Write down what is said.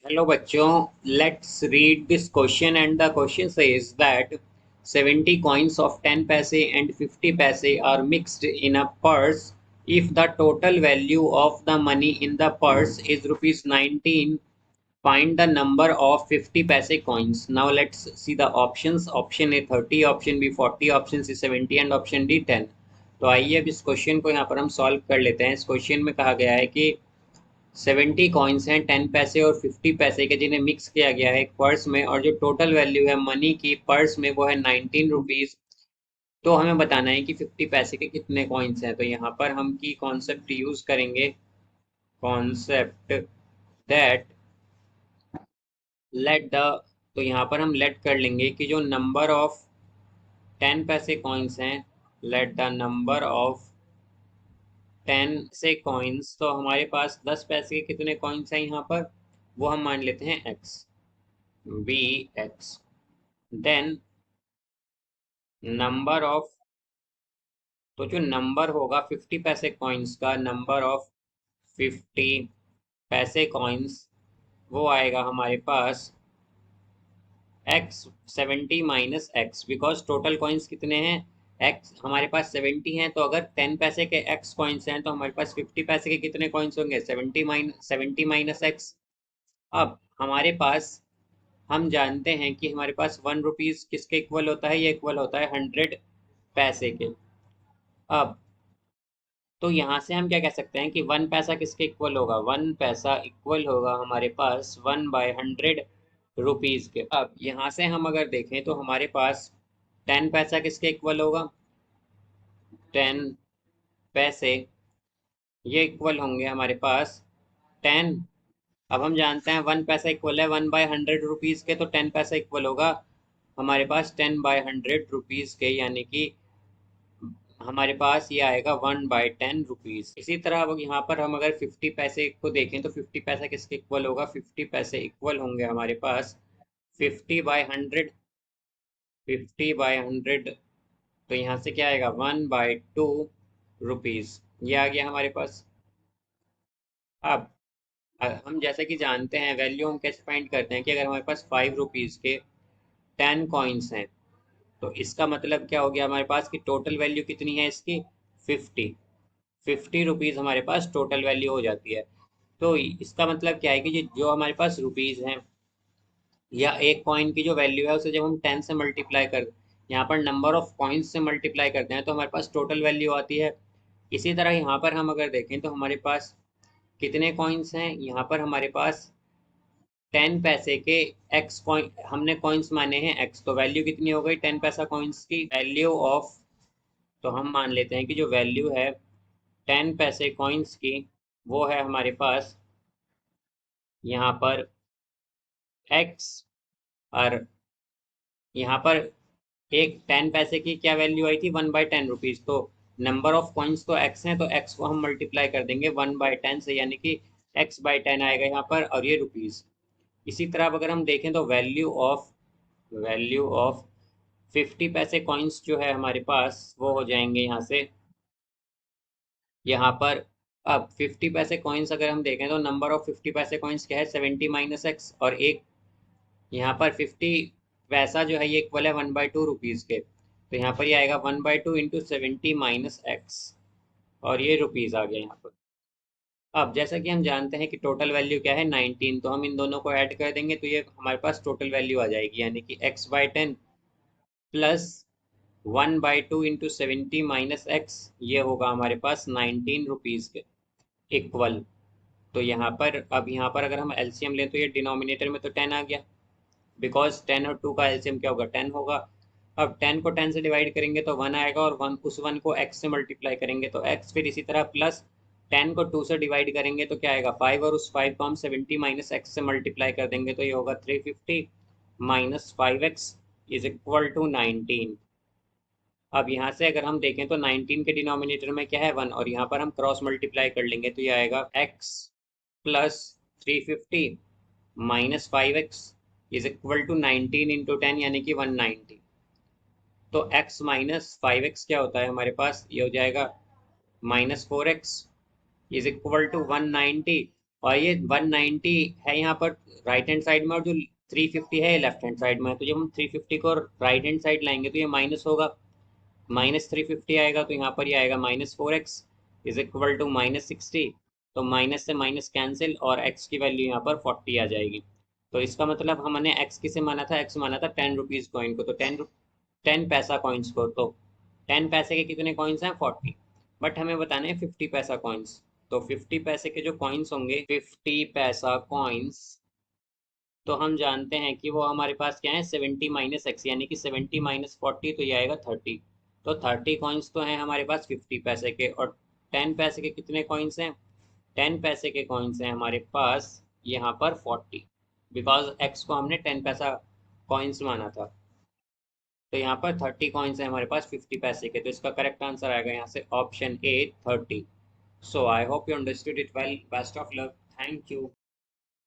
Hello bachcho, let's read this question, and the question says that 70 coins of 10 paise and 50 paise are mixed in a purse. If the total value of the money in the purse is rupees 19, find the number of 50 paise coins. Now let's see the options. Option A 30, option B 40, option C 70 and option D 10. तो आइए अब इस question को यहाँ पर हम solve कर लेते हैं। इस क्वेश्चन में कहा गया है कि 70 कॉइन्स हैं 10 पैसे और 50 पैसे के, जिन्हें मिक्स किया गया है एक पर्स में, और जो टोटल वैल्यू है मनी की पर्स में वो है 19 रुपीज। तो हमें बताना है कि 50 पैसे के कितने कॉइन्स हैं। तो यहाँ पर हम की कॉन्सेप्ट यूज करेंगे, कॉन्सेप्ट दैट लेट द, तो यहाँ पर हम लेट कर लेंगे कि जो नंबर ऑफ 10 पैसे कॉइन्स हैं, लेट द नंबर ऑफ 10 से कॉइन्स, तो हमारे पास 10 पैसे के कितने कॉइन्स हैं यहाँ पर, वो हम मान लेते हैं X, B X. Then number of, तो जो नंबर होगा 50 पैसे कॉइन्स का, नंबर ऑफ 50 पैसे कॉइन्स, वो आएगा हमारे पास X 70 minus X, because total coins कितने हैं, एक्स हमारे पास 70 हैं। तो अगर 10 पैसे के एक्स कॉइन्स हैं तो हमारे पास 50 पैसे के कितने कॉइन्स होंगे, 70 माइनस एक्स। अब हमारे पास, हम जानते हैं कि हमारे पास 1 रुपीज किसके इक्वल होता है, ये इक्वल होता है 100 पैसे के। अब तो यहाँ से हम क्या कह सकते हैं कि 1 पैसा किसके इक्वल होगा, 1 पैसा इक्वल होगा हमारे पास 1/100 रुपीज के। अब यहाँ से हम अगर देखें तो हमारे पास 10 पैसा किसके इक्वल होगा, 10 पैसे, ये इक्वल होंगे हमारे पास 10। अब हम जानते हैं 1 पैसा इक्वल है 1/100 रुपीज के, तो 10 पैसा इक्वल होगा हमारे पास 10/100 रुपीज के, यानी कि हमारे पास ये आएगा 1/10 रुपीज। इसी तरह अब यहाँ पर हम अगर 50 पैसे को देखें तो 50 पैसा किसके इक्वल होगा, 50 पैसे इक्वल होंगे हमारे पास 50/100, 50/100। तो यहाँ से क्या आएगा 1/2 रुपीज, ये आ गया हमारे पास। अब हम जैसे कि जानते हैं वैल्यू हम कैसे फाइंड करते हैं कि अगर हमारे पास 5 रुपीज के 10 कॉइन्स हैं, तो इसका मतलब क्या हो गया हमारे पास कि टोटल वैल्यू कितनी है इसकी, 50 रुपीज़ हमारे पास टोटल वैल्यू हो जाती है। तो इसका मतलब क्या है कि जो हमारे पास रुपीज़ हैं या एक कॉइन की जो वैल्यू है उसे जब हम 10 से मल्टीप्लाई कर, यहाँ पर नंबर ऑफ कॉइन्स से मल्टीप्लाई करते हैं तो हमारे पास टोटल वैल्यू आती है। इसी तरह यहाँ पर हम अगर देखें तो हमारे पास कितने कॉइन्स हैं, यहाँ पर हमारे पास 10 पैसे के एक्स कॉइन, हमने कॉइन्स माने हैं एक्स, तो वैल्यू कितनी हो गई 10 पैसा कॉइन्स की, वैल्यू ऑफ, तो हम मान लेते हैं कि जो वैल्यू है 10 पैसे कॉइन्स की वो है हमारे पास यहाँ पर एक्स, और यहाँ पर एक 10 पैसे की क्या वैल्यू आई थी, 1/10 रुपीज। तो नंबर ऑफ कॉइन्स तो एक्स हैं, तो एक्स को हम मल्टीप्लाई कर देंगे 1/10 से, यानी कि x/10 आएगा यहाँ पर, और ये रुपीज। इसी तरह अब अगर हम देखें तो वैल्यू ऑफ 50 पैसे कॉइन्स जो है हमारे पास वो हो जाएंगे यहाँ से, यहाँ पर। अब 50 पैसे कॉइन्स अगर हम देखें तो नंबर ऑफ 50 पैसे कॉइन्स क्या है, 70 माइनस एक्स, और एक यहाँ पर 50 पैसा जो है ये इक्वल है 1/2 रुपीज़ के, तो यहाँ पर ये आएगा 1/2 इंटू 70 माइनस एक्स, और ये रुपीज़ आ गया यहाँ पर। अब जैसा कि हम जानते हैं कि टोटल वैल्यू क्या है 19, तो हम इन दोनों को ऐड कर देंगे तो ये हमारे पास टोटल वैल्यू आ जाएगी, यानी कि x/10 plus 1/2 into 70 minus x, ये होगा हमारे पास 19 रुपीज़ के इक्वल। तो यहाँ पर, अब यहाँ पर अगर हम एलसीएम लें तो ये डिनोमिनेटर में तो 10 आ गया, बिकॉज 10 और 2 का एलसीएम क्या होगा, 10 होगा। अब 10 को 10 से डिवाइड करेंगे तो 1 आएगा, और 1 उस 1 को x से मल्टीप्लाई करेंगे तो x, फिर इसी तरह प्लस 10 को 2 से डिवाइड करेंगे तो क्या आएगा 5, और उस 5 को हम 70 माइनस एक्स से मल्टीप्लाई कर देंगे तो ये होगा 350 minus 5x is equal to 19। अब यहाँ से अगर हम देखें तो 19 के डिनोमिनेटर में क्या है 1, और यहाँ पर हम क्रॉस मल्टीप्लाई कर लेंगे तो ये आएगा x plus 350 minus 5x is equal to 19 into 10, यानी कि 190। तो x माइनस 5x क्या होता है हमारे पास, ये हो जाएगा -4x इज इक्वल टू 190। और ये 190 है यहाँ पर राइट हैंड साइड में, और जो 350 है ये लेफ्ट हैंड साइड में है। तो जब हम 350 को राइट हैंड साइड लाएंगे तो ये माइनस होगा, -350 आएगा, तो यहाँ पर ये आएगा -4x इज इक्वल टू -60। तो माइनस से माइनस कैंसिल, और x की वैल्यू यहाँ पर 40 आ जाएगी। तो इसका मतलब हमने x किसे माना था, x माना था 10 रुपीज़ कॉइन को, तो 10 पैसा कॉइन्स को। तो 10 पैसे के कितने कॉइन्स हैं, 40। बट हमें बताना है 50 पैसा कॉइन्स। तो 50 पैसे के जो कॉइन्स होंगे, 50 पैसा कॉइन्स, तो हम जानते हैं कि वो हमारे पास क्या है, 70 - x, यानी कि 70 - 40, तो ये आएगा 30। तो 30 कॉइन्स तो हैं हमारे पास 50 पैसे के। और 10 पैसे के कितने कॉइन्स हैं, 10 पैसे के कॉइन्स हैं हमारे पास यहाँ पर 40, बिकॉज एक्स को हमने 10 पैसा कॉइन्स माना था। तो यहाँ पर 30 कॉइन्स हैं हमारे पास 50 पैसे के। तो इसका करेक्ट आंसर आएगा यहाँ से option A, 30। So I hope you understood it well. Best of luck. Thank you.